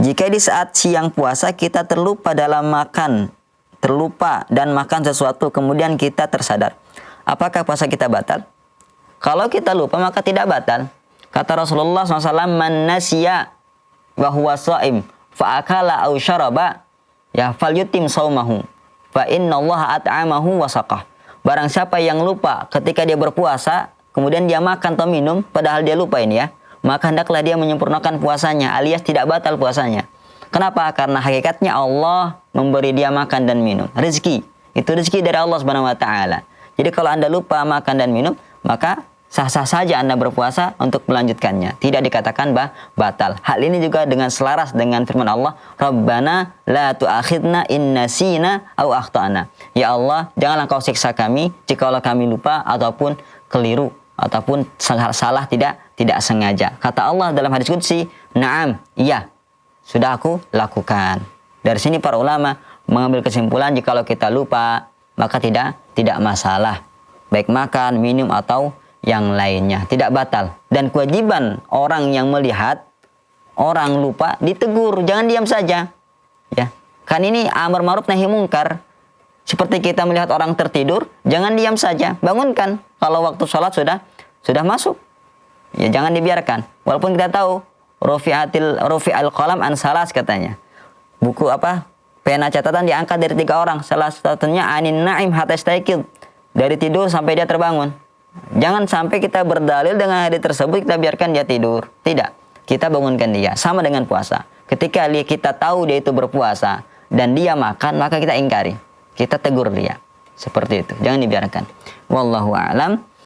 Jika di saat siang puasa kita terlupa dalam makan, terlupa dan makan sesuatu, kemudian kita tersadar, apakah puasa kita batal? Kalau kita lupa maka tidak batal. Kata Rasulullah SAW, man nasiya wa huwa sha'im fa akala aw syaraba ya falyutim saumahu fa innallaha at'amahu wa saqah. Barang siapa yang lupa ketika dia berpuasa, kemudian dia makan atau minum, padahal dia lupa ini ya, maka hendaklah dia menyempurnakan puasanya, alias tidak batal puasanya. Kenapa? Karena hakikatnya Allah memberi dia makan dan minum. Rezeki, itu rezeki dari Allah Subhanahu wa taala. Jadi kalau Anda lupa makan dan minum, maka sah-sah saja Anda berpuasa untuk melanjutkannya. Tidak dikatakan batal. Hal ini juga dengan selaras dengan firman Allah, Rabbana la tu'akhidna in nasina aw akhtana. Ya Allah, janganlah kau siksa kami jikalau kami lupa ataupun keliru ataupun salah tidak sengaja. Kata Allah dalam hadis qudsi, "Na'am, iya, sudah aku lakukan." Dari sini para ulama mengambil kesimpulan jikalau kita lupa maka tidak masalah. Baik makan, minum atau yang lainnya, tidak batal. Dan kewajiban orang yang melihat orang lupa ditegur, jangan diam saja. Ya. Kan ini amar ma'ruf nahi mungkar. Seperti kita melihat orang tertidur, jangan diam saja, bangunkan. Kalau waktu sholat sudah masuk, ya jangan dibiarkan. Walaupun kita tahu rufi'al qalam an salas katanya. Buku pena catatan diangkat dari 3 orang. Salah satunya anin na'im hatta istaikid, dari tidur sampai dia terbangun. Jangan sampai kita berdalil dengan hadis tersebut kita biarkan dia tidur. Tidak, kita bangunkan dia. Sama dengan puasa. Ketika kita tahu dia itu berpuasa dan dia makan, maka kita ingkari. Kita tegur dia. Seperti itu. Jangan dibiarkan. Wallahu a'lam.